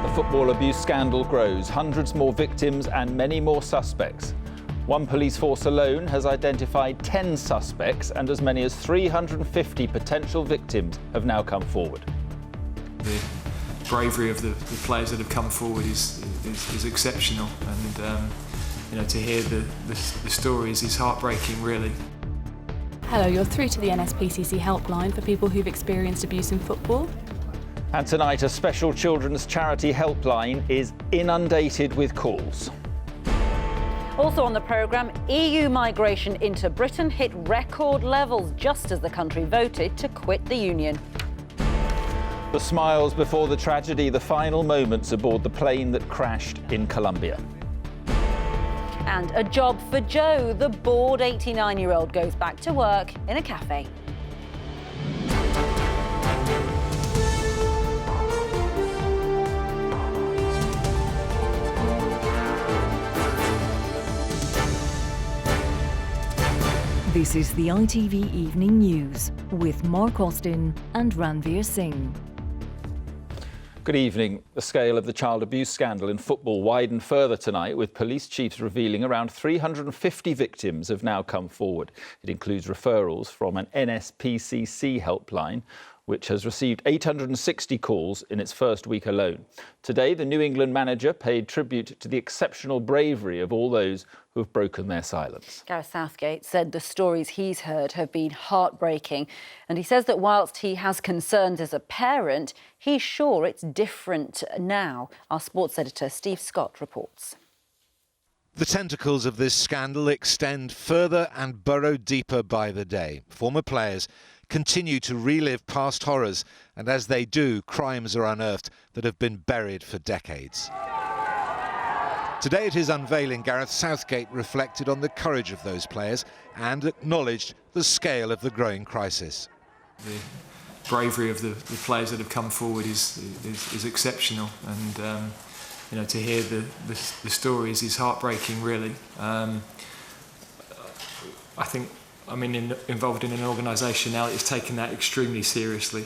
The football abuse scandal grows. Hundreds more victims and many more suspects. One police force alone has identified 10 suspects and as many as 350 potential victims have now come forward. The bravery of the players that have come forward is exceptional, and to hear the stories is heartbreaking, really. Hello, you're through to the NSPCC helpline for people who've experienced abuse in football. And tonight, a special children's charity helpline is inundated with calls. Also on the programme, EU migration into Britain hit record levels just as the country voted to quit the Union. The smiles before the tragedy, the final moments aboard the plane that crashed in Colombia. And a job for Joe. The bored 89-year-old goes back to work in a cafe. This is the ITV Evening News with Mark Austin and Ranveer Singh. Good evening. The scale of the child abuse scandal in football widened further tonight, with police chiefs revealing around 350 victims have now come forward. It includes referrals from an NSPCC helpline, which has received 860 calls in its first week alone. Today, the New England manager paid tribute to the exceptional bravery of all those who have broken their silence. Gareth Southgate said the stories he's heard have been heartbreaking, and he says that whilst he has concerns as a parent, he's sure it's different now. Our sports editor Steve Scott reports. The tentacles of this scandal extend further and burrow deeper by the day. Former players continue to relive past horrors, and as they do, crimes are unearthed that have been buried for decades. Today at his unveiling, Gareth Southgate reflected on the courage of those players and acknowledged the scale of the growing crisis. The bravery of the players that have come forward is exceptional, and to hear the stories is heartbreaking, really. I think I'm involved in an organisation now that is taking that extremely seriously.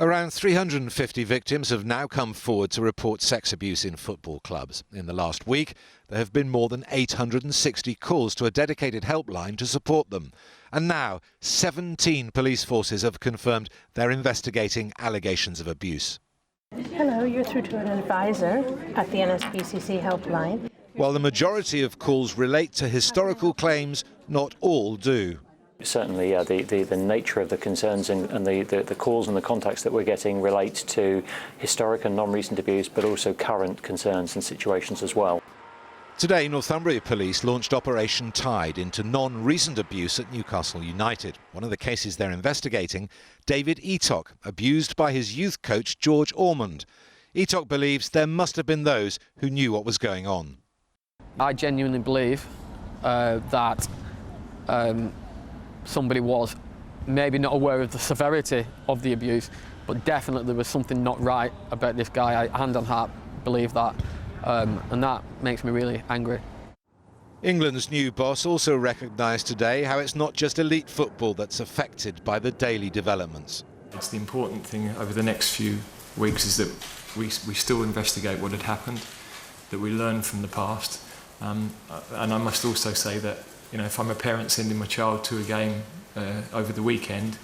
Around 350 victims have now come forward to report sex abuse in football clubs. In the last week, there have been more than 860 calls to a dedicated helpline to support them. And now, 17 police forces have confirmed they're investigating allegations of abuse. Hello, you're through to an advisor at the NSPCC helpline. While the majority of calls relate to historical claims, not all do. Certainly, the nature of the concerns and the calls and the contacts that we're getting relate to historic and non-recent abuse, but also current concerns and situations as well. Today, Northumbria Police launched Operation Tide into non-recent abuse at Newcastle United. One of the cases they're investigating, David Eatock, abused by his youth coach George Ormond. Eatock believes there must have been those who knew what was going on. I genuinely believe that somebody was maybe not aware of the severity of the abuse, but definitely there was something not right about this guy. I, hand on heart, believe that, and that makes me really angry. England's new boss also recognised today how it's not just elite football that's affected by the daily developments. It's the important thing over the next few weeks is that we still investigate what had happened, that we learn from the past, and I must also say that if I'm a parent sending my child to a game over the weekend,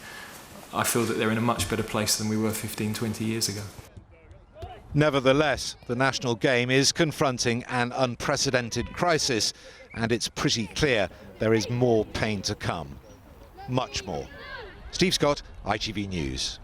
I feel that they're in a much better place than we were 15, 20 years ago. Nevertheless, the national game is confronting an unprecedented crisis, and it's pretty clear there is more pain to come. Much more. Steve Scott, ITV News.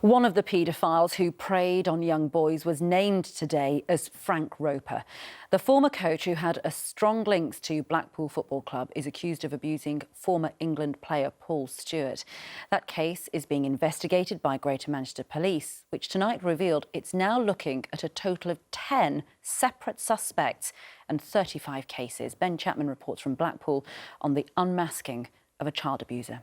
One of the paedophiles who preyed on young boys was named today as Frank Roper. The former coach, who had a strong links to Blackpool Football Club, is accused of abusing former England player Paul Stewart. That case is being investigated by Greater Manchester Police, which tonight revealed it's now looking at a total of 10 separate suspects and 35 cases. Ben Chapman reports from Blackpool on the unmasking of a child abuser.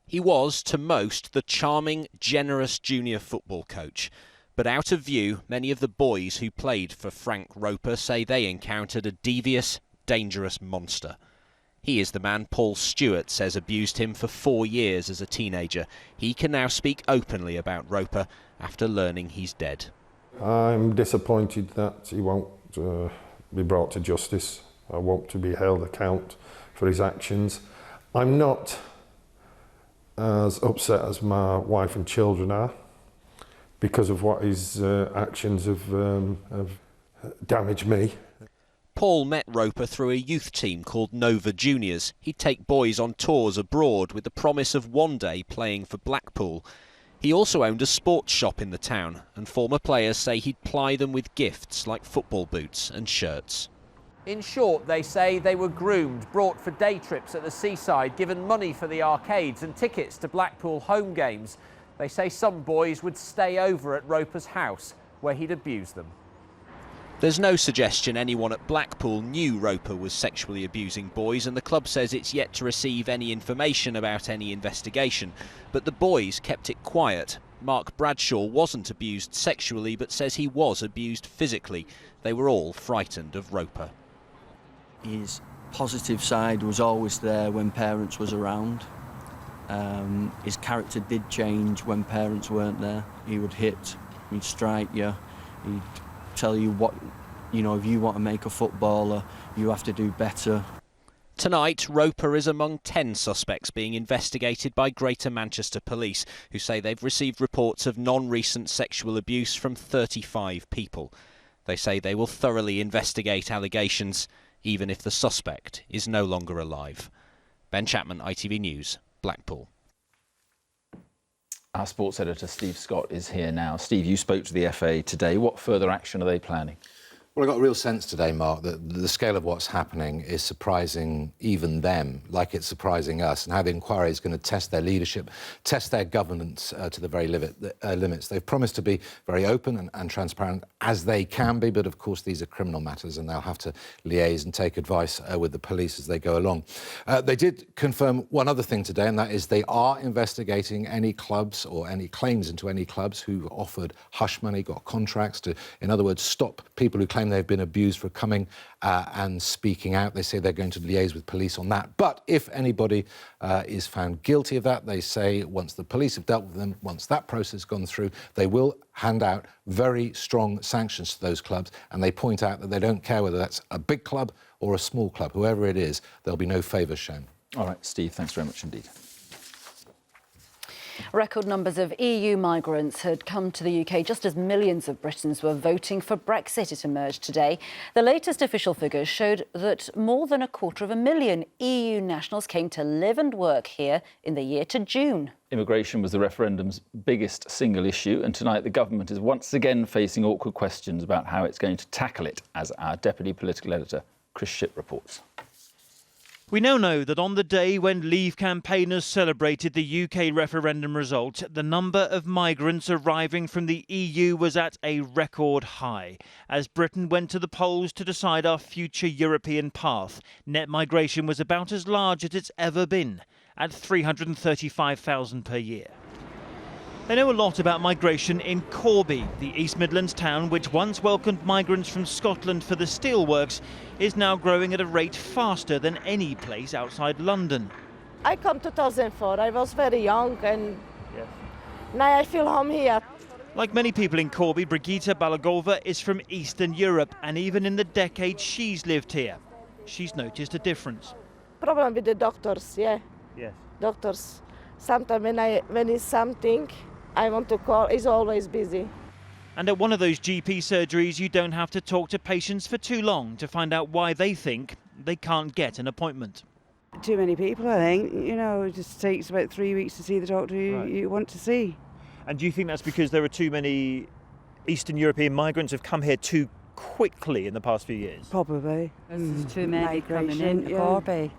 He was, to most, the charming, generous junior football coach. But out of view, many of the boys who played for Frank Roper say they encountered a devious, dangerous monster. He is the man Paul Stewart says abused him for 4 years as a teenager. He can now speak openly about Roper after learning he's dead. I'm disappointed that he won't be brought to justice. I want to be held account for his actions. I'm not as upset as my wife and children are because of what his actions have damaged me. Paul met Roper through a youth team called Nova Juniors. He'd take boys on tours abroad with the promise of one day playing for Blackpool. He also owned a sports shop in the town, and former players say he'd ply them with gifts like football boots and shirts. In short, they say they were groomed, brought for day trips at the seaside, given money for the arcades and tickets to Blackpool home games. They say some boys would stay over at Roper's house, where he'd abuse them. There's no suggestion anyone at Blackpool knew Roper was sexually abusing boys, and the club says it's yet to receive any information about any investigation. But the boys kept it quiet. Mark Bradshaw wasn't abused sexually, but says he was abused physically. They were all frightened of Roper. His positive side was always there when parents was around. His character did change when parents weren't there. He would hit, he'd strike you, he'd tell you what, if you want to make a footballer, you have to do better. Tonight, Roper is among 10 suspects being investigated by Greater Manchester Police, who say they've received reports of non-recent sexual abuse from 35 people. They say they will thoroughly investigate allegations, even if the suspect is no longer alive. Ben Chapman, ITV News, Blackpool. Our sports editor, Steve Scott, is here now. Steve, you spoke to the FA today. What further action are they planning? Well, I got a real sense today, Mark, that the scale of what's happening is surprising even them, like it's surprising us, and how the inquiry is going to test their leadership, test their governance to the very limits. They've promised to be very open and transparent, as they can be, but of course these are criminal matters and they'll have to liaise and take advice with the police as they go along. They did confirm one other thing today, and that is they are investigating any clubs or any claims into any clubs who've offered hush money, got contracts to, in other words, stop people who claim they've been abused for coming and speaking out. They say they're going to liaise with police on that. But if anybody is found guilty of that, they say once the police have dealt with them, once that process has gone through, they will hand out very strong sanctions to those clubs. And they point out that they don't care whether that's a big club or a small club. Whoever it is, there'll be no favours shown. All right, Steve, thanks very much indeed. Record numbers of EU migrants had come to the UK just as millions of Britons were voting for Brexit. It emerged today. The latest official figures showed that more than 250,000 EU nationals came to live and work here in the year to June. Immigration was the referendum's biggest single issue, and tonight the government is once again facing awkward questions about how it's going to tackle it, as our deputy political editor, Chris Shipp, reports. We now know that on the day when Leave campaigners celebrated the UK referendum result, the number of migrants arriving from the EU was at a record high. As Britain went to the polls to decide our future European path, net migration was about as large as it's ever been, at 335,000 per year. They know a lot about migration in Corby, the East Midlands town which once welcomed migrants from Scotland for the steelworks, is now growing at a rate faster than any place outside London. I come 2004, I was very young and now I feel home here. Like many people in Corby, Brigitte Balagova is from Eastern Europe, and even in the decade she's lived here, she's noticed a difference. Problem with the doctors, yeah. Yes. Doctors. Sometimes when it's something I want to call, it's always busy. And at one of those GP surgeries, you don't have to talk to patients for too long to find out why they think they can't get an appointment. Too many people, I think. It just takes about 3 weeks to see the doctor you want to see. And do you think that's because there are too many Eastern European migrants who've come here too quickly in the past few years? Probably. There's too many coming into Corby.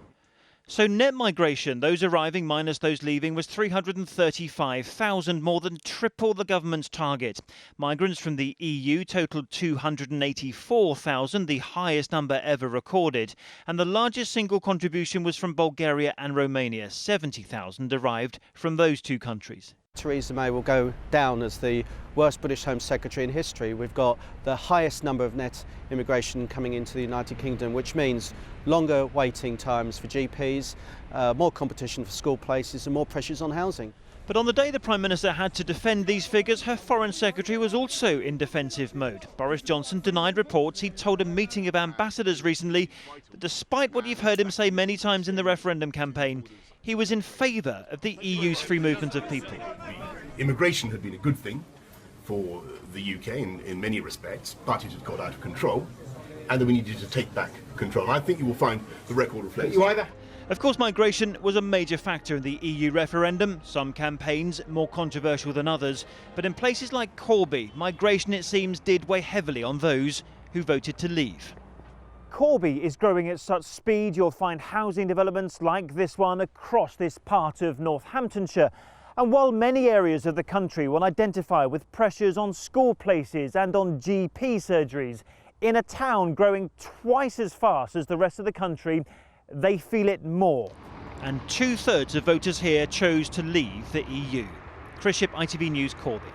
So net migration, those arriving minus those leaving, was 335,000, more than triple the government's target. Migrants from the EU totalled 284,000, the highest number ever recorded. And the largest single contribution was from Bulgaria and Romania. 70,000 arrived from those two countries. Theresa May will go down as the worst British Home Secretary in history. We've got the highest number of net immigration coming into the United Kingdom, which means longer waiting times for GPs, more competition for school places and more pressures on housing. But on the day the Prime Minister had to defend these figures, her Foreign Secretary was also in defensive mode. Boris Johnson denied reports he'd told a meeting of ambassadors recently that despite what you've heard him say many times in the referendum campaign, he was in favour of the EU's free movement of people. Immigration had been a good thing for the UK in many respects, but it had got out of control, and that we needed to take back control. And I think you will find the record reflects that. Of course, migration was a major factor in the EU referendum, some campaigns more controversial than others. But in places like Corby, migration, it seems, did weigh heavily on those who voted to leave. Corby is growing at such speed you'll find housing developments like this one across this part of Northamptonshire. And while many areas of the country will identify with pressures on school places and on GP surgeries, in a town growing twice as fast as the rest of the country, they feel it more. And 2/3 of voters here chose to leave the EU. Chris Ship, ITV News, Corby.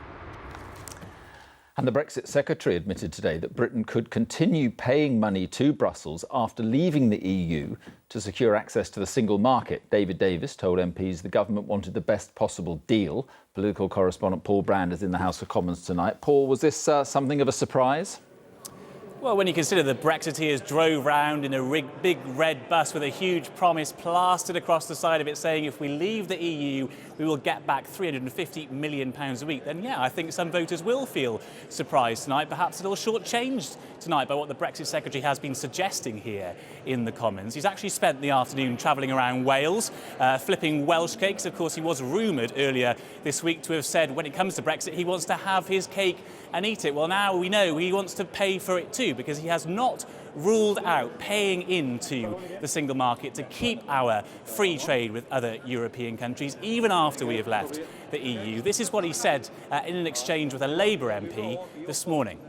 And the Brexit Secretary admitted today that Britain could continue paying money to Brussels after leaving the EU to secure access to the single market. David Davis told MPs the government wanted the best possible deal. Political correspondent Paul Brand is in the House of Commons tonight. Paul, was this something of a surprise? Well, when you consider the Brexiteers drove round in a big red bus with a huge promise plastered across the side of it saying if we leave the EU, we will get back £350 million a week, then yeah, I think some voters will feel surprised tonight, perhaps a little shortchanged tonight by what the Brexit Secretary has been suggesting here in the Commons. He's actually spent the afternoon travelling around Wales, flipping Welsh cakes. Of course, he was rumoured earlier this week to have said when it comes to Brexit, he wants to have his cake and eat it. Well, now we know he wants to pay for it too, because he has not ruled out paying into the single market to keep our free trade with other European countries, even after we have left the EU. This is what he said in an exchange with a Labour MP this morning.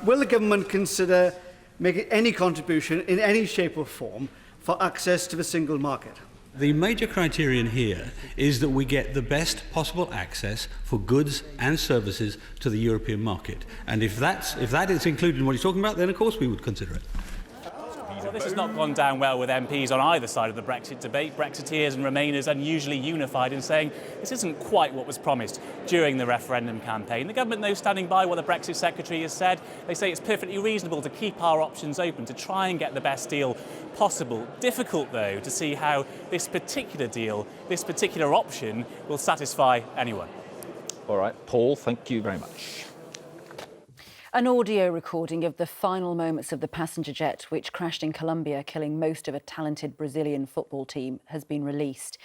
Will the government consider making any contribution in any shape or form for access to the single market? The major criterion here is that we get the best possible access for goods and services to the European market. And if that is included in what he's talking about, then of course we would consider it. Well, this has not gone down well with MPs on either side of the Brexit debate. Brexiteers and Remainers unusually unified in saying this isn't quite what was promised during the referendum campaign. The government, though, standing by what the Brexit Secretary has said. They say it's perfectly reasonable to keep our options open, to try and get the best deal possible. Difficult, though, to see how this particular deal, this particular option, will satisfy anyone. All right, Paul, thank you very much. An audio recording of the final moments of the passenger jet which crashed in Colombia, killing most of a talented Brazilian football team, has been released.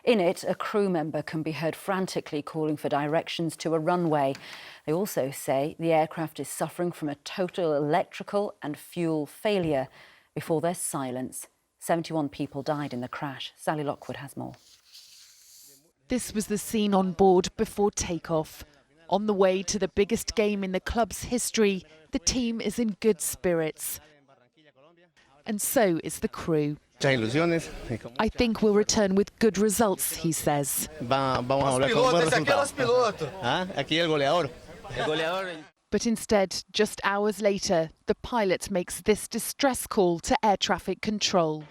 In it, a crew member can be heard frantically calling for directions to a runway. They also say the aircraft is suffering from a total electrical and fuel failure. Before there's silence, 71 people died in the crash. Sally Lockwood has more. This was the scene on board before takeoff. On the way to the biggest game in the club's history, the team is in good spirits. And so is the crew. I think we'll return with good results, he says. But instead, just hours later, the pilot makes this distress call to air traffic control.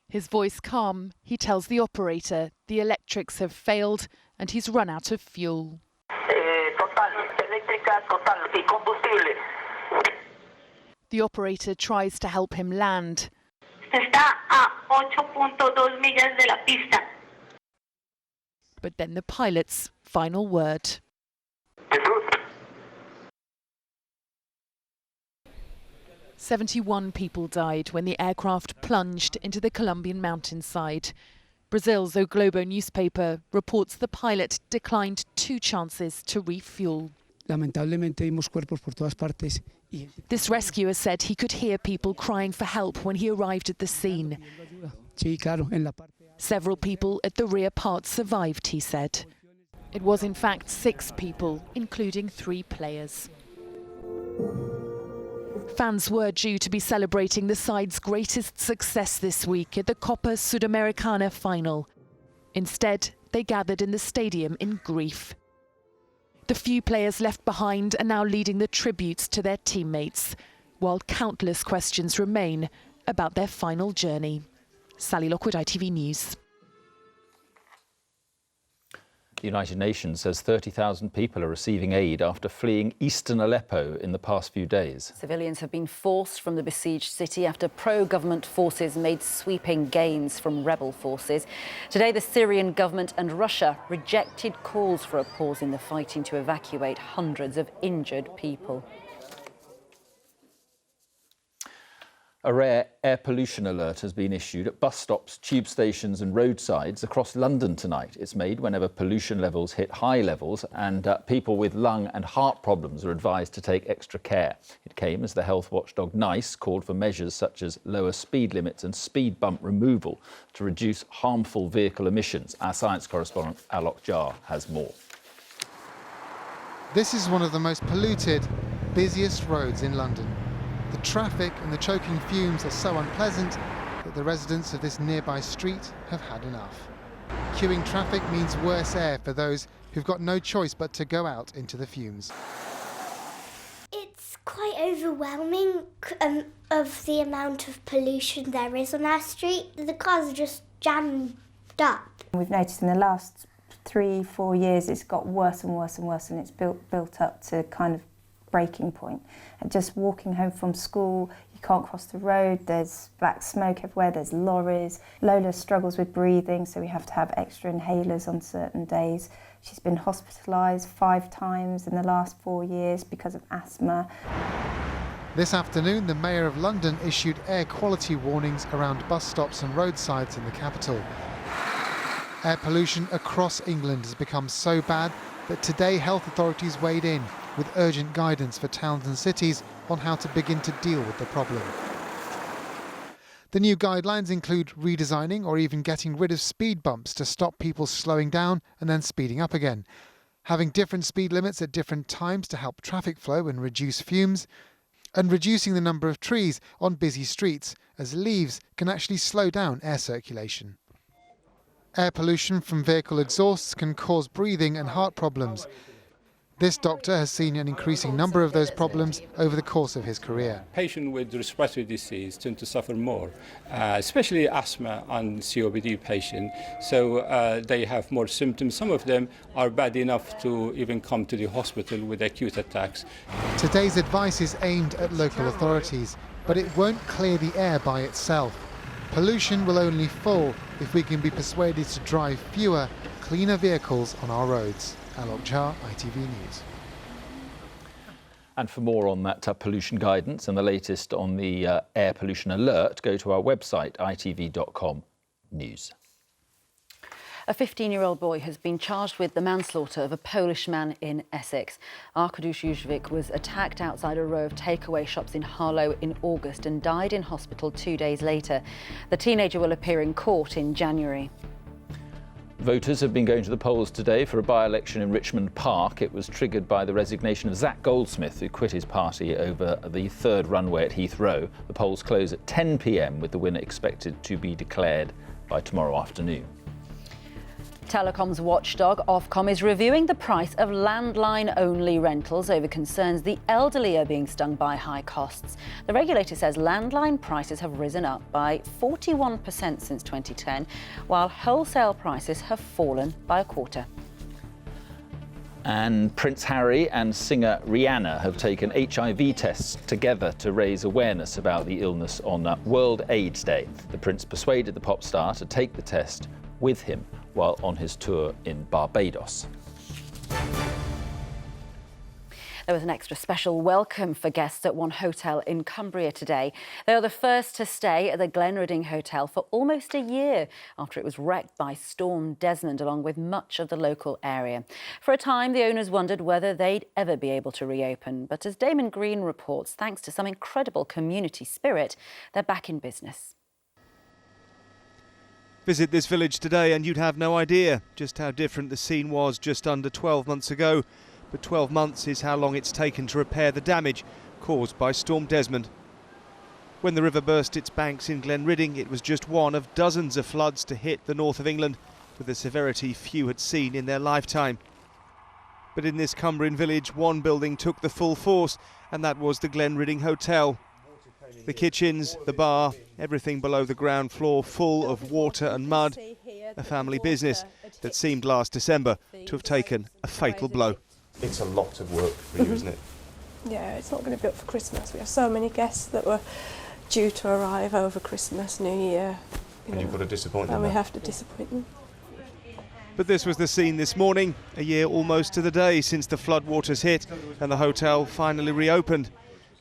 His voice calm, he tells the operator the electrics have failed and he's run out of fuel. The operator tries to help him land. But then the pilot's final word. 71 people died when the aircraft plunged into the Colombian mountainside. Brazil's O Globo newspaper reports the pilot declined 2 chances to refuel. This rescuer said he could hear people crying for help when he arrived at the scene. Several people at the rear part survived, he said. It was in fact 6 people, including 3 players. Fans were due to be celebrating the side's greatest success this week at the Copa Sudamericana final. Instead, they gathered in the stadium in grief. The few players left behind are now leading the tributes to their teammates, while countless questions remain about their final journey. Sally Lockwood, ITV News. The United Nations says 30,000 people are receiving aid after fleeing eastern Aleppo in the past few days. Civilians have been forced from the besieged city after pro-government forces made sweeping gains from rebel forces. Today, the Syrian government and Russia rejected calls for a pause in the fighting to evacuate hundreds of injured people. A rare air pollution alert has been issued at bus stops, tube stations and roadsides across London tonight. It's made whenever pollution levels hit high levels, and people with lung and heart problems are advised to take extra care. It came as the health watchdog NICE called for measures such as lower speed limits and speed bump removal to reduce harmful vehicle emissions. Our science correspondent Alok Jha has more. This is one of the most polluted, busiest roads in London. The traffic and the choking fumes are so unpleasant that the residents of this nearby street have had enough. Queuing traffic means worse air for those who've got no choice but to go out into the fumes. It's quite overwhelming of the amount of pollution there is on our street. The cars are just jammed up. We've noticed in the last 3-4 years it's got worse and worse and worse, and it's built up to kind of breaking point. And just walking home from school, you can't cross the road, there's black smoke everywhere, there's lorries. Lola struggles with breathing, so we have to have extra inhalers on certain days. She's been hospitalised 5 times in the last 4 years because of asthma. This afternoon, the Mayor of London issued air quality warnings around bus stops and roadsides in the capital. Air pollution across England has become so bad that today health authorities weighed in with urgent guidance for towns and cities on how to begin to deal with the problem. The new guidelines include redesigning or even getting rid of speed bumps to stop people slowing down and then speeding up again, having different speed limits at different times to help traffic flow and reduce fumes, and reducing the number of trees on busy streets, as leaves can actually slow down air circulation. Air pollution from vehicle exhausts can cause breathing and heart problems. This doctor has seen an increasing number of those problems over the course of his career. Patients with respiratory disease tend to suffer more, especially asthma and COPD patients. So they have more symptoms. Some of them are bad enough to even come to the hospital with acute attacks. Today's advice is aimed at local authorities, but it won't clear the air by itself. Pollution will only fall if we can be persuaded to drive fewer, cleaner vehicles on our roads. Alok Jha, ITV News. And for more on that pollution guidance and the latest on the air pollution alert, go to our website, itv.com/news. A 15-year-old boy has been charged with the manslaughter of a Polish man in Essex. Arkadiusz Jóźwik was attacked outside a row of takeaway shops in Harlow in August and died in hospital 2 days later. The teenager will appear in court in January. Voters have been going to the polls today for a by-election in Richmond Park. It was triggered by the resignation of Zach Goldsmith, who quit his party over the third runway at Heathrow. The polls close at 10 p.m, with the winner expected to be declared by tomorrow afternoon. Telecoms watchdog Ofcom is reviewing the price of landline-only rentals over concerns the elderly are being stung by high costs. The regulator says landline prices have risen up by 41% since 2010, while wholesale prices have fallen by a quarter. And Prince Harry and singer Rihanna have taken HIV tests together to raise awareness about the illness on World AIDS Day. The Prince persuaded the pop star to take the test with him while on his tour in Barbados. There was an extra special welcome for guests at one hotel in Cumbria today. They are the first to stay at the Glenridding Hotel for almost a year after it was wrecked by Storm Desmond, along with much of the local area. For a time, the owners wondered whether they'd ever be able to reopen. But as Damon Green reports, thanks to some incredible community spirit, they're back in business. Visit this village today and you'd have no idea just how different the scene was just under 12 months ago. But 12 months is how long it's taken to repair the damage, caused by Storm Desmond. When the river burst its banks in Glenridding, it was just one of dozens of floods to hit the north of England, with a severity few had seen in their lifetime. But in this Cumbrian village, one building took the full force, and that was the Glenridding Hotel. The kitchens, the bar, everything below the ground floor full of water and mud. A family business that seemed last December to have taken a fatal blow. It's a lot of work for you, isn't it? Yeah, it's not going to be up for Christmas. We have so many guests that were due to arrive over Christmas, New Year. And you've got to disappoint them. And we have to disappoint them. But this was the scene this morning, a year almost to the day since the floodwaters hit and the hotel finally reopened.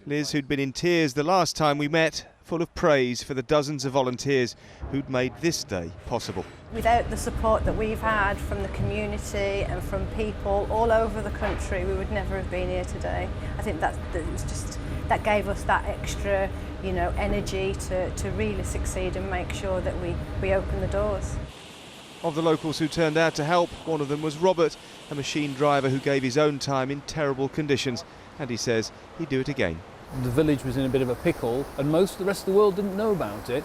Liz, who'd been in tears the last time we met, full of praise for the dozens of volunteers who'd made this day possible. Without the support that we've had from the community and from people all over the country, we would never have been here today. I think that gave us that extra, energy to really succeed and make sure that we open the doors. Of the locals who turned out to help, one of them was Robert, a machine driver who gave his own time in terrible conditions, and he says he'd do it again. The village was in a bit of a pickle, and most of the rest of the world didn't know about it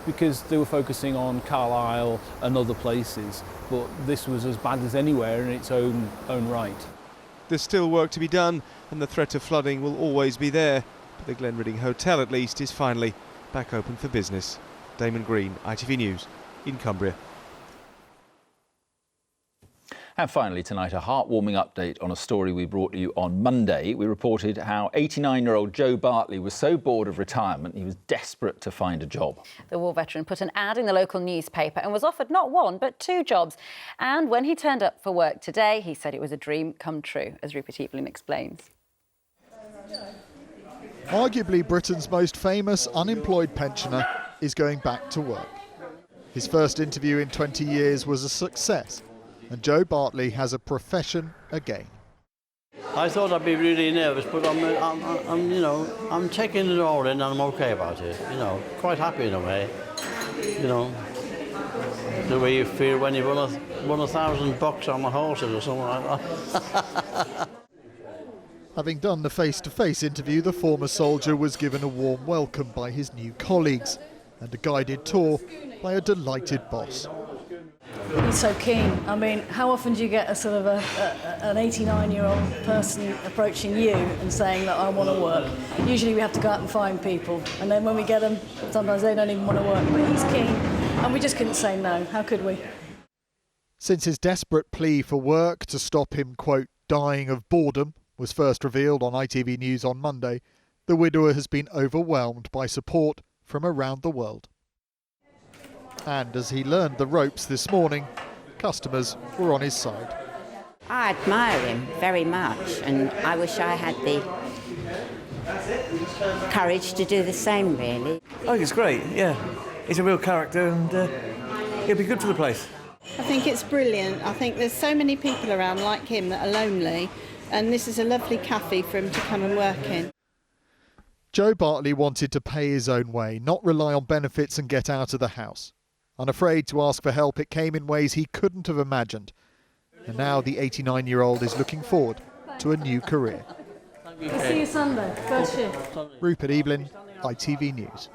because they were focusing on Carlisle and other places, but this was as bad as anywhere in its own right. There's still work to be done, and the threat of flooding will always be there, but the Glenridding Hotel at least is finally back open for business. Damon Green, ITV News, in Cumbria. And finally tonight, a heartwarming update on a story we brought to you on Monday. We reported how 89-year-old Joe Bartley was so bored of retirement he was desperate to find a job. The war veteran put an ad in the local newspaper and was offered not one but 2 jobs. And when he turned up for work today, he said it was a dream come true, as Rupert Evelyn explains. Arguably Britain's most famous unemployed pensioner is going back to work. His first interview in 20 years was a success. And Joe Bartley has a profession again. I thought I'd be really nervous, but I'm taking it all in and I'm okay about it. Quite happy in a way. The way you feel when you won $1,000 on the horses or something like that. Having done the face-to-face interview, the former soldier was given a warm welcome by his new colleagues and a guided tour by a delighted boss. He's so keen. I mean, how often do you get a sort of an 89-year-old person approaching you and saying that I want to work? Usually we have to go out and find people, and then when we get them, sometimes they don't even want to work. But he's keen, and we just couldn't say no. How could we? Since his desperate plea for work to stop him, quote, dying of boredom was first revealed on ITV News on Monday, the widower has been overwhelmed by support from around the world. And as he learned the ropes this morning, customers were on his side. I admire him very much, and I wish I had the courage to do the same, really. I think it's great, yeah. He's a real character and he'll be good for the place. I think it's brilliant. I think there's so many people around like him that are lonely, and this is a lovely cafe for him to come and work in. Joe Bartley wanted to pay his own way, not rely on benefits and get out of the house. Unafraid to ask for help, it came in ways he couldn't have imagined. And now the 89-year-old is looking forward to a new career. We'll see you Sunday, first shift. Rupert Evelyn, ITV News.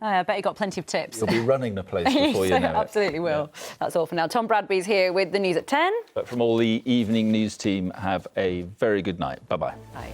I bet you got plenty of tips. You'll be running the place before you know it. Absolutely will. Yeah. That's all for now. Tom Bradby's here with the news at 10. But from all the evening news team, have a very good night. Bye-bye. Bye.